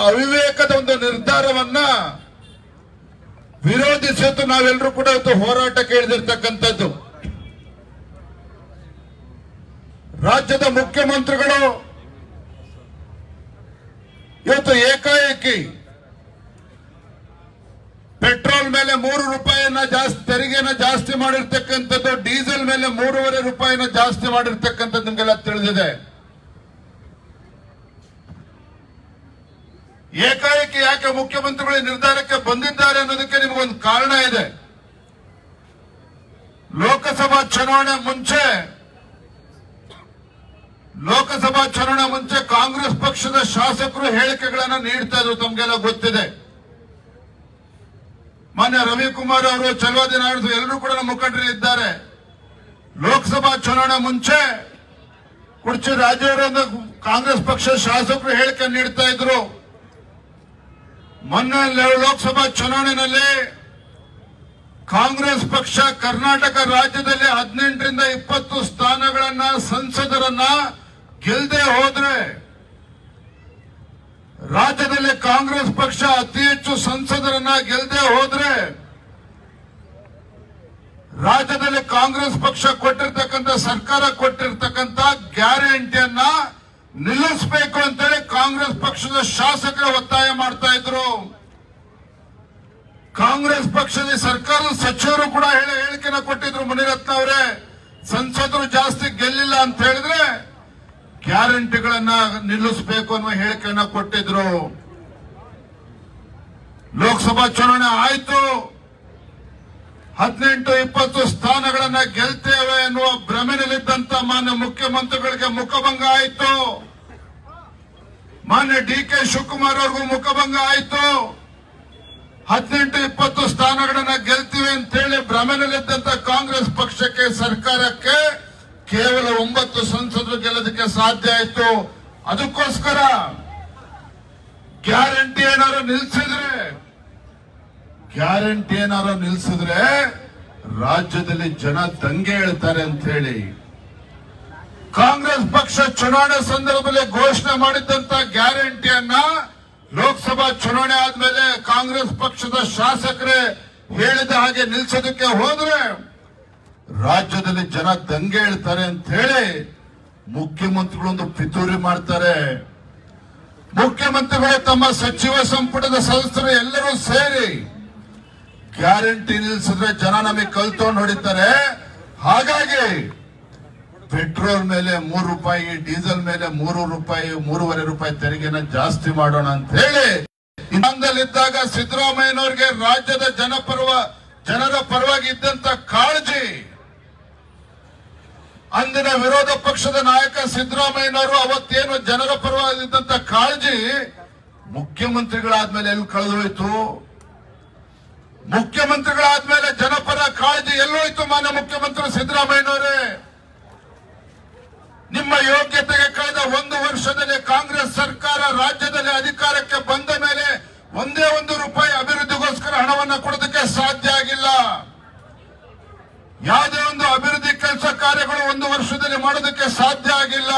ಅವಿವೇಕದ ಒಂದು ನಿರ್ಧಾರವನ್ನ ವಿರೋಧಿಸಿದ್ದು ನಾವೆಲ್ಲರೂ ಕೂಡ ಇವತ್ತು ಹೋರಾಟಕ್ಕೆ ಇಳಿದಿರ್ತಕ್ಕಂಥದ್ದು. ರಾಜ್ಯದ ಮುಖ್ಯಮಂತ್ರಿಗಳು ಇವತ್ತು ಏಕಾಏಕಿ ಪೆಟ್ರೋಲ್ ಮೇಲೆ 3 ರೂಪಾಯಿಯನ್ನ ತೆರಿಗೆನ ಜಾಸ್ತಿ ಮಾಡಿರ್ತಕ್ಕಂಥದ್ದು, ಡೀಸೆಲ್ ಮೇಲೆ 3.5 ರೂಪಾಯಿನ ಜಾಸ್ತಿ ಮಾಡಿರ್ತಕ್ಕಂಥದ್ದು ನಿಮಗೆಲ್ಲ ತಿಳಿದಿದೆ. ಏಕಾಏಕಿ ಯಾಕೆ ಮುಖ್ಯಮಂತ್ರಿಗಳು ನಿರ್ಧಾರಕ್ಕೆ ಬಂದಿದ್ದಾರೆ ಅನ್ನೋದಕ್ಕೆ ನಿಮಗೊಂದು ಕಾರಣ ಇದೆ. ಲೋಕಸಭಾ ಚುನಾವಣೆ ಮುಂಚೆ ಕಾಂಗ್ರೆಸ್ ಪಕ್ಷದ ಶಾಸಕರು ಹೇಳಿಕೆಗಳನ್ನು ನೀಡ್ತಾ ಇದ್ರು, ತಮಗೆಲ್ಲ ಗೊತ್ತಿದೆ. ಮಾನ್ಯ ರವಿಕುಮಾರ್ ಅವರು, ಚಲವಾದಿ ನಾಯ್ಡು ಎಲ್ಲರೂ ಕೂಡ ನಮ್ಮ ಮುಖಂಡರಿದ್ದಾರೆ. ಲೋಕಸಭಾ ಚುನಾವಣೆ ಮುಂಚೆ ಕುರ್ಚಿ ರಾಜೇವರ ಕಾಂಗ್ರೆಸ್ ಪಕ್ಷದ ಶಾಸಕರು ಹೇಳಿಕೆ ನೀಡ್ತಾ ಇದ್ರು. ಮೊನ್ನೆ ಲೋಕಸಭಾ ಚುನಾವಣೆಯಲ್ಲಿ ಕಾಂಗ್ರೆಸ್ ಪಕ್ಷ ಕರ್ನಾಟಕ ರಾಜ್ಯದಲ್ಲಿ 18ರಿಂದ 20 ಸ್ಥಾನಗಳನ್ನ ಸಂಸದರನ್ನ ಗೆಲ್ಲದೆ ಹೋದ್ರೆ, ರಾಜ್ಯದಲ್ಲಿ ಕಾಂಗ್ರೆಸ್ ಪಕ್ಷ ಅತಿ ಹೆಚ್ಚು ಸಂಸದರನ್ನ ಗೆಲ್ಲದೆ ಹೋದ್ರೆ, ರಾಜ್ಯದಲ್ಲಿ ಕಾಂಗ್ರೆಸ್ ಪಕ್ಷ ಕೊಟ್ಟಿರ್ತಕ್ಕಂಥ, ಸರ್ಕಾರ ಕೊಟ್ಟಿರ್ತಕ್ಕಂಥ ಗ್ಯಾರಂಟಿಯನ್ನ ನಿಲ್ಲಿಸಬೇಕು ಅಂತೇಳಿ ಕಾಂಗ್ರೆಸ್ ಪಕ್ಷದ ಶಾಸಕರು ಒತ್ತಾಯ ಮಾಡ್ತಾ ಇದ್ರು. ಕಾಂಗ್ರೆಸ್ ಪಕ್ಷದ ಸರ್ಕಾರದ ಸಚಿವರು ಕೂಡ ಹೇಳಿಕೆನ ಕೊಟ್ಟಿದ್ರು. ಮುನಿರತ್ನ ಅವರೇ, ಸಂಸದರು ಜಾಸ್ತಿ ಗೆಲ್ಲಿಲ್ಲ ಅಂತ ಹೇಳಿದ್ರೆ ಗ್ಯಾರಂಟಿಗಳನ್ನ ನಿಲ್ಲಿಸಬೇಕು ಅನ್ನುವ ಹೇಳಿಕೆಯನ್ನ ಕೊಟ್ಟಿದ್ರು. ಲೋಕಸಭಾ ಚುನಾವಣೆ ಆಯ್ತು, 18-20 ಸ್ಥಾನಗಳನ್ನ ಗೆಲ್ತೇವೆ ಎನ್ನುವ ಭ್ರಮೆಯಲ್ಲಿದ್ದಂತ ಮಾನ್ಯ ಮುಖ್ಯಮಂತ್ರಿಗಳಿಗೆ ಮುಖಭಂಗ ಆಯಿತು. ಮಾನ್ಯ ಡಿ.ಕೆ. ಶಿವಕುಮಾರ್ ಅವ್ರಿಗೂ ಮುಖಭಂಗ ಆಯಿತು. 18-20 ಸ್ಥಾನಗಳನ್ನ ಗೆಲ್ತೀವಿ ಅಂತೇಳಿ ಭ್ರಮೆಯಲ್ಲಿದ್ದಂತ ಕಾಂಗ್ರೆಸ್ ಪಕ್ಷಕ್ಕೆ, ಸರ್ಕಾರಕ್ಕೆ ಕೇವಲ 9 ಸಂಸದರು ಗೆಲ್ಲೋದಕ್ಕೆ ಸಾಧ್ಯ ಆಯಿತು. ಅದಕ್ಕೋಸ್ಕರ ಗ್ಯಾರಂಟಿ ಏನಾದ್ರು ನಿಲ್ಸಿದ್ರೆ ರಾಜ್ಯದಲ್ಲಿ ಜನ ದಂಗೆ ಹೇಳ್ತಾರೆ ಅಂತ ಹೇಳಿ ಕಾಂಗ್ರೆಸ್ ಪಕ್ಷ ಚುನಾವಣೆ ಸಂದರ್ಭದಲ್ಲಿ ಘೋಷಣೆ ಮಾಡಿದ್ದಂತ ಗ್ಯಾರಂಟಿಯನ್ನ ಲೋಕಸಭಾ ಚುನಾವಣೆ ಆದ್ಮೇಲೆ ಕಾಂಗ್ರೆಸ್ ಪಕ್ಷದ ಶಾಸಕರೇ ಹೇಳಿದ ಹಾಗೆ ನಿಲ್ಸೋದಕ್ಕೆ ಹೋದ್ರೆ ರಾಜ್ಯದಲ್ಲಿ ಜನ ದಂಗೆ ಹೇಳ್ತಾರೆ ಅಂತ ಹೇಳಿ ಮುಖ್ಯಮಂತ್ರಿಗಳೊಂದು ಪಿತೂರಿ ಮಾಡ್ತಾರೆ. ಮುಖ್ಯಮಂತ್ರಿಗಳು ತಮ್ಮ ಸಚಿವ ಸಂಪುಟದ ಸದಸ್ಯರು ಎಲ್ಲರೂ ಸೇರಿ ಗ್ಯಾರಂಟಿ ನಿಲ್ಲಿಸಿದ್ರೆ ಜನ ನಮಗೆ ಕಲ್ತೊಂಡು ಹೊಡಿತಾರೆ, ಹಾಗಾಗಿ ಪೆಟ್ರೋಲ್ ಮೇಲೆ 3 ರೂಪಾಯಿ, ಡೀಸೆಲ್ ಮೇಲೆ 3 ರೂಪಾಯಿ, 3.5 ರೂಪಾಯಿ ತೆರಿಗೆನ ಜಾಸ್ತಿ ಮಾಡೋಣ ಅಂತ ಹೇಳಿ ಇನ್ನೊಂದಲ್ಲಿದ್ದಾಗ ಸಿದ್ದರಾಮಯ್ಯನವರಿಗೆ ರಾಜ್ಯದ ಜನರ ಪರವಾಗಿ ಇದ್ದಂತ ಕಾಳಜಿ, ಅಂದಿನ ವಿರೋಧ ಪಕ್ಷದ ನಾಯಕ ಸಿದ್ದರಾಮಯ್ಯನವರು ಅವತ್ತೇನು ಜನರ ಪರವಾಗಿ ಇದ್ದಂತ ಕಾಳಜಿ ಮುಖ್ಯಮಂತ್ರಿಗಳಾದ್ಮೇಲೆ ಎಲ್ಲಿ ಕಳೆದೋಯ್ತು? ಮುಖ್ಯಮಂತ್ರಿಗಳಾದ್ಮೇಲೆ ಜನಪರ ಕಾಳಜಿ ಎಲ್ಲೋಯ್ತು? ಮಾನ್ಯ ಮುಖ್ಯಮಂತ್ರಿ ಸಿದ್ದರಾಮಯ್ಯನವರೇ, ನಿಮ್ಮ ಯೋಗ್ಯತೆಗೆ ಕಳೆದ 1 ವರ್ಷದಲ್ಲಿ ಕಾಂಗ್ರೆಸ್ ಸರ್ಕಾರ ರಾಜ್ಯದಲ್ಲಿ ಅಧಿಕಾರಕ್ಕೆ ಬಂದ ಮೇಲೆ ಒಂದೇ 1 ರೂಪಾಯಿ ಅಭಿವೃದ್ಧಿಗೋಸ್ಕರ ಹಣವನ್ನು ಕೊಡೋದಕ್ಕೆ ಸಾಧ್ಯ ಆಗಿಲ್ಲ. ಯಾವುದೇ ಒಂದು ಅಭಿವೃದ್ಧಿ ಕೆಲಸ ಕಾರ್ಯಗಳು 1 ವರ್ಷದಲ್ಲಿ ಮಾಡೋದಕ್ಕೆ ಸಾಧ್ಯ ಆಗಿಲ್ಲ.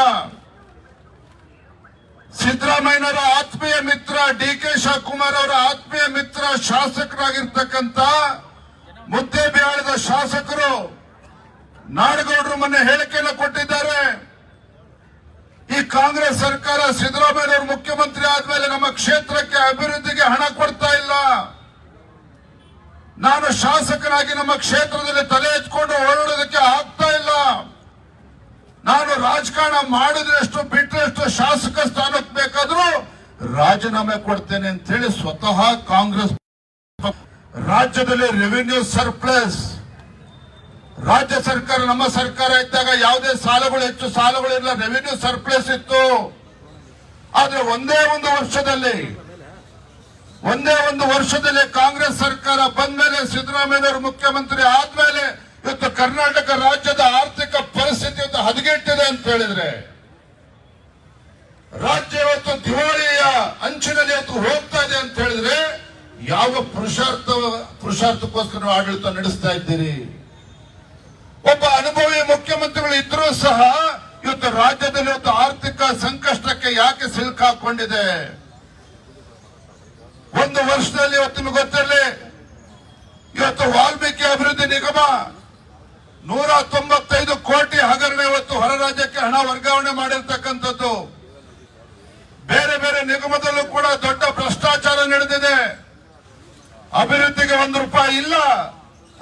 ಸಿದ್ದರಾಮಯ್ಯನವರ ಆತ್ಮೀಯ ಮಿತ್ರ, ಡಿ.ಕೆ. ಶಿವಕುಮಾರ್ ಅವರ ಆತ್ಮೀಯ ಮಿತ್ರ, ಶಾಸಕರಾಗಿರ್ತಕ್ಕಂಥ ಮುದ್ದೇಬಿಹಾಳದ ಶಾಸಕರು ನಾಡಗೌಡರು ಮೊನ್ನೆ ಹೇಳಿಕೆಯನ್ನು ಕೊಟ್ಟಿದ್ದಾರೆ. ಈ ಕಾಂಗ್ರೆಸ್ ಸರ್ಕಾರ ಸಿದ್ದರಾಮಯ್ಯನವರು ಮುಖ್ಯಮಂತ್ರಿ ಆದ್ಮೇಲೆ ನಮ್ಮ ಕ್ಷೇತ್ರಕ್ಕೆ ಅಭಿವೃದ್ಧಿಗೆ ಹಣ ಕೊಡ್ತಾ ಇಲ್ಲ. ನಾನು ಶಾಸಕನಾಗಿ ನಮ್ಮ ಕ್ಷೇತ್ರದಲ್ಲಿ ತಲೆ ಎತ್ಕೊಂಡು ಓಡಾಡೋದಕ್ಕೆ ಆಗ್ತಾ ಇಲ್ಲ. ನಾನು ರಾಜಕಾರಣ ಮಾಡಿದ್ರೆಷ್ಟು ಬಿಟ್ಟರೆಷ್ಟು ಶಾಸಕ ಸ್ಥಾನಕ್ಕೆ ಬೇಕಾದ್ರೂ ರಾಜೀನಾಮೆ ಕೊಡ್ತೇನೆ ಅಂತ ಹೇಳಿ ಸ್ವತಃ ಕಾಂಗ್ರೆಸ್ ರಾಜ್ಯದಲ್ಲಿ ರೆವಿನ್ಯೂ ಸರ್ಪ್ಲಸ್, ರಾಜ್ಯ ಸರ್ಕಾರ, ನಮ್ಮ ಸರ್ಕಾರ ಇದ್ದಾಗ ಯಾವುದೇ ಹೆಚ್ಚು ಸಾಲಗಳಿಲ್ಲ, ರೆವಿನ್ಯೂ ಸರ್ಪ್ಲಸ್ ಇತ್ತು. ಆದ್ರೆ ಒಂದೇ ಒಂದು ವರ್ಷದಲ್ಲಿ ಕಾಂಗ್ರೆಸ್ ಸರ್ಕಾರ ಬಂದ್ಮೇಲೆ, ಸಿದ್ದರಾಮಯ್ಯನವರು ಮುಖ್ಯಮಂತ್ರಿ ಆದ್ಮೇಲೆ ಇವತ್ತು ಕರ್ನಾಟಕ ರಾಜ್ಯದ ಆರ್ಥಿಕ ಪರಿಸ್ಥಿತಿ ಇವತ್ತು ಹದಗೆಟ್ಟಿದೆ ಅಂತ ಹೇಳಿದ್ರೆ, ರಾಜ್ಯ ಇವತ್ತು ದಿವಾಳಿಯ ಅಂಚಿನಲ್ಲಿ ಇವತ್ತು ಹೋಗ್ತಾ ಇದೆ ಅಂತ ಹೇಳಿದ್ರೆ, ಯಾವ ಪುರುಷಾರ್ಥಕ್ಕೋಸ್ಕರ ಆಡಳಿತ ನಡೆಸ್ತಾ ಇದ್ದೀರಿ? ಒಬ್ಬ ಅನುಭವಿ ಮುಖ್ಯಮಂತ್ರಿಗಳು ಇದ್ರೂ ಸಹ ಇವತ್ತು ರಾಜ್ಯದಲ್ಲಿ ಇವತ್ತು ಆರ್ಥಿಕ ಸಂಕಷ್ಟಕ್ಕೆ ಯಾಕೆ ಸಿಲುಕಾಕೊಂಡಿದೆ? ಮಹಾರಾಷ್ಟ್ರದಲ್ಲಿ ಇವತ್ತು ನಿಮಗೆ ಗೊತ್ತಿರಲಿ, ಇವತ್ತು ವಾಲ್ಮೀಕಿ ಅಭಿವೃದ್ಧಿ ನಿಗಮ 195 ಕೋಟಿ ಹಗರಣ ಇವತ್ತು ಹೊರ ರಾಜ್ಯಕ್ಕೆ ಹಣ ವರ್ಗಾವಣೆ ಮಾಡಿರ್ತಕ್ಕಂಥದ್ದು. ಬೇರೆ ಬೇರೆ ನಿಗಮದಲ್ಲೂ ಕೂಡ ದೊಡ್ಡ ಭ್ರಷ್ಟಾಚಾರ ನಡೆದಿದೆ. ಅಭಿವೃದ್ಧಿಗೆ 1 ರೂಪಾಯಿ ಇಲ್ಲ,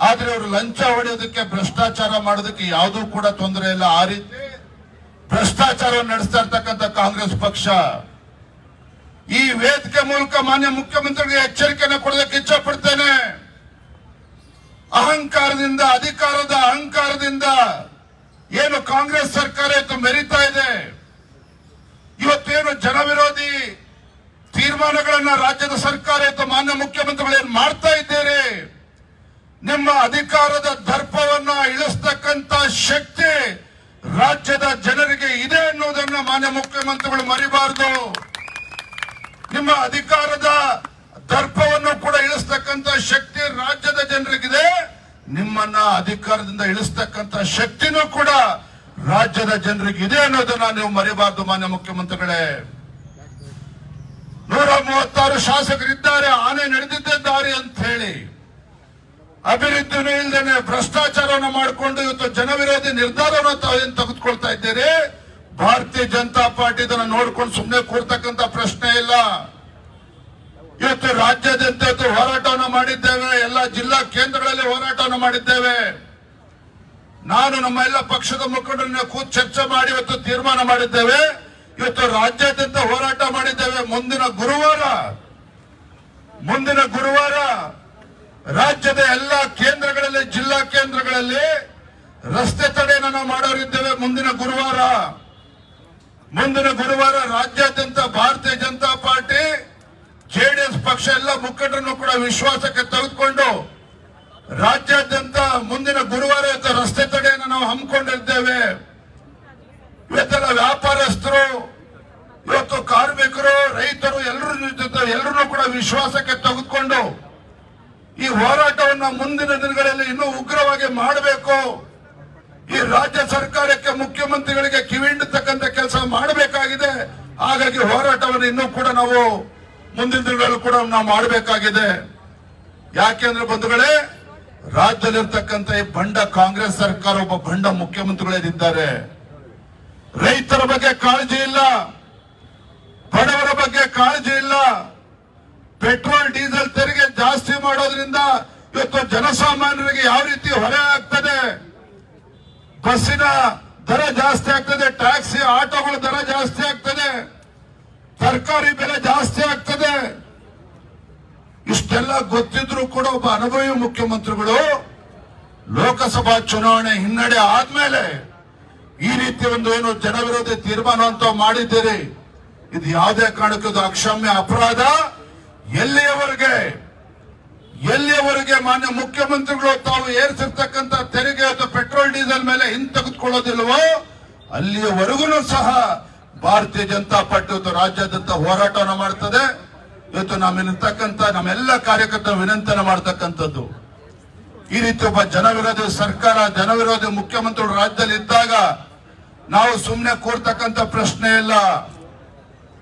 ಆದ್ರೆ ಅವರು ಲಂಚ ಹೊಡೆಯೋದಕ್ಕೆ, ಭ್ರಷ್ಟಾಚಾರ ಮಾಡೋದಕ್ಕೆ ಯಾವುದೂ ಕೂಡ ತೊಂದರೆ ಇಲ್ಲ. ಆ ರೀತಿ ಭ್ರಷ್ಟಾಚಾರ ನಡೆಸ್ತಾ ಇರ್ತಕ್ಕಂಥ ಕಾಂಗ್ರೆಸ್ ಪಕ್ಷ ಈ ವೇದಿಕೆ ಮೂಲಕ ಮಾನ್ಯ ಮುಖ್ಯಮಂತ್ರಿಗೆ ಎಚ್ಚರಿಕೆಯನ್ನು ಕೊಡೋದಕ್ಕೆ ಇಚ್ಛೆ ಪಡ್ತೇನೆ. ಅಹಂಕಾರದಿಂದ, ಅಧಿಕಾರದ ಅಹಂಕಾರದಿಂದ ಏನು ಕಾಂಗ್ರೆಸ್ ಸರ್ಕಾರ ಇವತ್ತು ಮೆರೀತಾ ಇದೆ, ಇವತ್ತೇನು ಜನವಿರೋಧಿ ತೀರ್ಮಾನಗಳನ್ನ ರಾಜ್ಯದ ಸರ್ಕಾರ ಇವತ್ತು ಮಾನ್ಯ ಮುಖ್ಯಮಂತ್ರಿಗಳು ಏನ್ ಮಾಡ್ತಾ ಇದ್ದೀರಿ, ನಿಮ್ಮ ಅಧಿಕಾರದ ದರ್ಪವನ್ನ ಇಳಿಸ್ತಕ್ಕಂತ ಶಕ್ತಿ ರಾಜ್ಯದ ಜನರಿಗೆ ಇದೆ ಅನ್ನೋದನ್ನ ಮಾನ್ಯ ಮುಖ್ಯಮಂತ್ರಿಗಳು ಮರಿಬಾರದು. ನಿಮ್ಮ ಅಧಿಕಾರದ ದರ್ಪವನ್ನು ಕೂಡ ಇಳಿಸ್ತಕ್ಕಂತ ಶಕ್ತಿ ರಾಜ್ಯದ ಜನರಿಗಿದೆ. ನಿಮ್ಮನ್ನ ಅಧಿಕಾರದಿಂದ ಇಳಿಸ್ತಕ್ಕಂತ ಶಕ್ತಿನೂ ಕೂಡ ರಾಜ್ಯದ ಜನರಿಗಿದೆ ಅನ್ನೋದನ್ನ ನೀವು ಮರಿಬಾರದು ಮಾನ್ಯ ಮುಖ್ಯಮಂತ್ರಿಗಳೇ. 136 ಶಾಸಕರಿದ್ದಾರೆ, ಆನೆ ನಡೆದಿದ್ದೇ ದಾರಿ ಅಂತ ಹೇಳಿ ಅಭಿವೃದ್ಧಿನೂ ಇಲ್ಲದೇನೆ ಭ್ರಷ್ಟಾಚಾರವನ್ನು ಮಾಡಿಕೊಂಡು ಇವತ್ತು ಜನವಿರೋಧಿ ನಿರ್ಧಾರವನ್ನು ತಾವೇನು ತೆಗೆದುಕೊಳ್ತಾ ಇದ್ದೀರಿ. ಭಾರತೀಯ ಜನತಾ ಪಾರ್ಟಿ ಇದನ್ನ ನೋಡ್ಕೊಂಡು ಸುಮ್ಮನೆ ಕೂರ್ತಕ್ಕಂತ ಪ್ರಶ್ನೆ ಇಲ್ಲ. ಇವತ್ತು ರಾಜ್ಯಾದ್ಯಂತ ಹೋರಾಟವನ್ನು ಮಾಡಿದ್ದೇವೆ, ಎಲ್ಲ ಜಿಲ್ಲಾ ಕೇಂದ್ರಗಳಲ್ಲಿ ಹೋರಾಟವನ್ನು ಮಾಡಿದ್ದೇವೆ. ನಾನು ನಮ್ಮ ಎಲ್ಲ ಪಕ್ಷದ ಮುಖಂಡರನ್ನ ಕೂತು ಚರ್ಚೆ ಮಾಡಿ ಇವತ್ತು ತೀರ್ಮಾನ ಮಾಡಿದ್ದೇವೆ. ಇವತ್ತು ರಾಜ್ಯಾದ್ಯಂತ ಹೋರಾಟ ಮಾಡಿದ್ದೇವೆ. ಮುಂದಿನ ಗುರುವಾರ ರಾಜ್ಯದ ಎಲ್ಲ ಕೇಂದ್ರಗಳಲ್ಲಿ, ಜಿಲ್ಲಾ ಕೇಂದ್ರಗಳಲ್ಲಿ ರಸ್ತೆ ತಡೆಯನ್ನು ನಾವು ಮಾಡೋರಿದ್ದೇವೆ. ಮುಂದಿನ ಗುರುವಾರ ರಾಜ್ಯಾದ್ಯಂತ ಭಾರತೀಯ ಜನತಾ ಪಾರ್ಟಿ, ಜೆಡಿಎಸ್ ಪಕ್ಷ ಎಲ್ಲ ಮುಖಂಡರನ್ನು ಕೂಡ ವಿಶ್ವಾಸಕ್ಕೆ ತೆಗೆದುಕೊಂಡು ರಾಜ್ಯಾದ್ಯಂತ ಮುಂದಿನ ಗುರುವಾರ ರಸ್ತೆ ತಡೆಯನ್ನು ನಾವು ಹಮ್ಮಿಕೊಂಡಿದ್ದೇವೆ. ಇವತ್ತೆಲ್ಲ ವ್ಯಾಪಾರಸ್ಥರು, ಇವತ್ತು ಕಾರ್ಮಿಕರು, ರೈತರು ಎಲ್ಲರೂ ಕೂಡ ವಿಶ್ವಾಸಕ್ಕೆ ತೆಗೆದುಕೊಂಡು ಈ ಹೋರಾಟವನ್ನು ಮುಂದಿನ ದಿನಗಳಲ್ಲಿ ಇನ್ನೂ ಉಗ್ರವಾಗಿ ಮಾಡಬೇಕು. ಈ ರಾಜ್ಯ ಸರ್ಕಾರಕ್ಕೆ, ಮುಖ್ಯಮಂತ್ರಿಗಳಿಗೆ ಕಿವಿಹಿಂಡತಕ್ಕಂತ ಕೆಲಸ ಮಾಡಬೇಕಾಗಿದೆ. ಹಾಗಾಗಿ ಹೋರಾಟವನ್ನು ಇನ್ನೂ ಕೂಡ ನಾವು ಮುಂದಿನ ದಿನಗಳಲ್ಲೂ ಕೂಡ ನಾವು ಮಾಡಬೇಕಾಗಿದೆ. ಯಾಕೆಂದ್ರೆ ಬಂಧುಗಳೇ, ರಾಜ್ಯದಲ್ಲಿರ್ತಕ್ಕಂಥ ಈ ಬಂಡ ಕಾಂಗ್ರೆಸ್ ಸರ್ಕಾರ, ಒಬ್ಬ ಬಂಡ ಮುಖ್ಯಮಂತ್ರಿಗಳಿದ್ದಾರೆ. ರೈತರ ಬಗ್ಗೆ ಕಾಳಜಿ ಇಲ್ಲ, ಬಡವರ ಬಗ್ಗೆ ಕಾಳಜಿ ಇಲ್ಲ. ಪೆಟ್ರೋಲ್ ಡೀಸೆಲ್ ತೆರಿಗೆ ಜಾಸ್ತಿ ಮಾಡೋದ್ರಿಂದ ಇವತ್ತು ಜನಸಾಮಾನ್ಯರಿಗೆ ಯಾವ ರೀತಿ ಹೊರೆ ಆಗ್ತದೆ. ಬಸ್ಸಿನ ದರ ಜಾಸ್ತಿ ಆಗ್ತದೆ, ಟ್ಯಾಕ್ಸಿ ಆಟೋಗಳ ದರ ಜಾಸ್ತಿ ಆಗ್ತದೆ, ತರಕಾರಿ ಬೆಲೆ ಜಾಸ್ತಿ ಆಗ್ತದೆ. ಇಷ್ಟೆಲ್ಲ ಗೊತ್ತಿದ್ರು ಕೂಡ ಒಬ್ಬ ಅನುಭವಿ ಮುಖ್ಯಮಂತ್ರಿಗಳು ಲೋಕಸಭಾ ಚುನಾವಣೆ ಹಿನ್ನಡೆ ಆದ್ಮೇಲೆ ಈ ರೀತಿ ಒಂದು ಏನು ಜನವಿರೋಧಿ ತೀರ್ಮಾನ ಅಂತ ಮಾಡಿದ್ದೀರಿ. ಇದು ಯಾವುದೇ ಕಾರಣಕ್ಕೂ ಇದು ಅಕ್ಷಮ್ಯ ಅಪರಾಧ. ಎಲ್ಲಿಯವರೆಗೆ ಮಾನ್ಯ ಮುಖ್ಯಮಂತ್ರಿಗಳು ತಾವು ಏರಿಸಿರ್ತಕ್ಕಂಥ ತೆರಿಗೆ ಅಥವಾ ಪೆಟ್ರೋಲ್ ಡೀಸೆಲ್ ಮೇಲೆ ಹಿಂತೆಗೆದುಕೊಳ್ಳೋದಿಲ್ವೋ ಅಲ್ಲಿಯವರೆಗೂ ಸಹ ಭಾರತೀಯ ಜನತಾ ಪಾರ್ಟಿ ಇವತ್ತು ರಾಜ್ಯಾದ್ಯಂತ ಹೋರಾಟವನ್ನು ಮಾಡ್ತದೆ. ಇವತ್ತು ನಮ್ಮಿರ್ತಕ್ಕಂಥ ನಮ್ಮೆಲ್ಲ ಕಾರ್ಯಕರ್ತರ ವಿನಂತಿಯನ್ನು ಮಾಡ್ತಕ್ಕಂಥದ್ದು, ಈ ರೀತಿ ಒಬ್ಬ ಜನವಿರೋಧಿ ಸರ್ಕಾರ, ಜನವಿರೋಧಿ ಮುಖ್ಯಮಂತ್ರಿಗಳು ರಾಜ್ಯದಲ್ಲಿ ಇದ್ದಾಗ ನಾವು ಸುಮ್ಮನೆ ಕೂರ್ತಕ್ಕಂಥ ಪ್ರಶ್ನೆ ಇಲ್ಲ.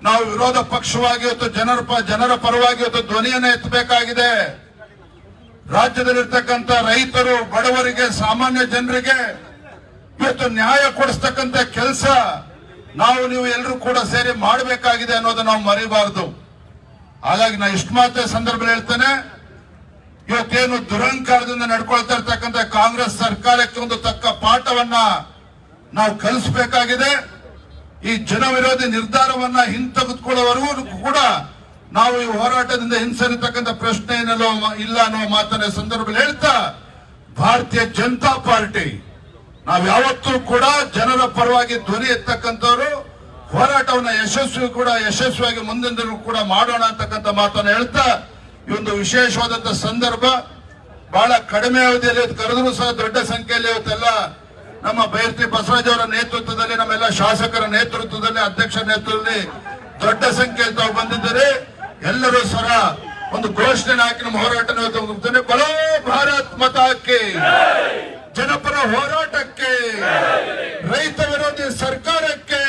ನಾವು ವಿರೋಧ ಪಕ್ಷವಾಗಿ ಇವತ್ತು ಜನರ ಪರವಾಗಿ ಇವತ್ತು ಧ್ವನಿಯನ್ನು ಎತ್ತಬೇಕಾಗಿದೆ. ರಾಜ್ಯದಲ್ಲಿರ್ತಕ್ಕಂಥ ರೈತರು, ಬಡವರಿಗೆ, ಸಾಮಾನ್ಯ ಜನರಿಗೆ ಇವತ್ತು ನ್ಯಾಯ ಕೊಡಿಸ್ತಕ್ಕಂಥ ಕೆಲಸ ನೀವು ಎಲ್ಲರೂ ಕೂಡ ಸೇರಿ ಮಾಡಬೇಕಾಗಿದೆ ಅನ್ನೋದನ್ನ ನಾವು ಮರಿಬಾರದು. ಹಾಗಾಗಿ ನಾ ಇಷ್ಟು ಮಾತ್ರ ಸಂದರ್ಭದಲ್ಲಿ ಹೇಳ್ತೇನೆ, ಇವತ್ತೇನು ದುರಂಕಾರದಿಂದ ನಡ್ಕೊಳ್ತಾ ಇರ್ತಕ್ಕಂಥ ಕಾಂಗ್ರೆಸ್ ಸರ್ಕಾರಕ್ಕೆ ಒಂದು ತಕ್ಕ ಪಾಠವನ್ನ ನಾವು ಕಲಿಸಬೇಕಾಗಿದೆ. ಈ ಜನವಿರೋಧಿ ನಿರ್ಧಾರವನ್ನ ಹಿಂತೆಗೆದುಕೊಳ್ಳುವವರೆಗೂ ಕೂಡ ನಾವು ಈ ಹೋರಾಟದಿಂದ ಹಿಂಸರಿತಕ್ಕಂಥ ಪ್ರಶ್ನೆ ಏನಲ್ಲೋ ಇಲ್ಲ ಅನ್ನೋ ಮಾತನ್ನ ಸಂದರ್ಭದಲ್ಲಿ ಹೇಳ್ತಾ, ಭಾರತೀಯ ಜನತಾ ಪಾರ್ಟಿ ನಾವು ಯಾವತ್ತೂ ಕೂಡ ಜನರ ಪರವಾಗಿ ಧ್ವನಿ ಎತ್ತಕ್ಕಂಥವ್ರು, ಹೋರಾಟವನ್ನ ಯಶಸ್ವಿಯಾಗಿ ಮುಂದಿನ ಕೂಡ ಮಾಡೋಣ ಅಂತಕ್ಕಂಥ ಮಾತನ್ನ ಹೇಳ್ತಾ, ಈ ಒಂದು ವಿಶೇಷವಾದಂತ ಸಂದರ್ಭ ಬಹಳ ಕಡಿಮೆ ಅವಧಿಯಲ್ಲಿ ಕರೆದರೂ ಸಹ ದೊಡ್ಡ ಸಂಖ್ಯೆಯಲ್ಲಿ ಇವತ್ತೆಲ್ಲ ನಮ್ಮ ಬೈರತಿ ಬಸವರಾಜ್ ಅವರ ನೇತೃತ್ವದಲ್ಲಿ, ನಮ್ಮೆಲ್ಲ ಶಾಸಕರ ನೇತೃತ್ವದಲ್ಲಿ, ಅಧ್ಯಕ್ಷರ ನೇತೃತ್ವದಲ್ಲಿ ದೊಡ್ಡ ಸಂಖ್ಯೆಯಲ್ಲಿ ತಾವು ಬಂದಿದ್ದಾರೆ. ಎಲ್ಲರೂ ಸಹ ಒಂದು ಘೋಷಣೆ ಹಾಕಿ ನಮ್ಮ ಹೋರಾಟ ಬಲೋ ಭಾರತ್ ಮಾತಾಕ್ಕೆ, ಜನಪರ ಹೋರಾಟಕ್ಕೆ, ರೈತ ವಿರೋಧಿ ಸರ್ಕಾರಕ್ಕೆ,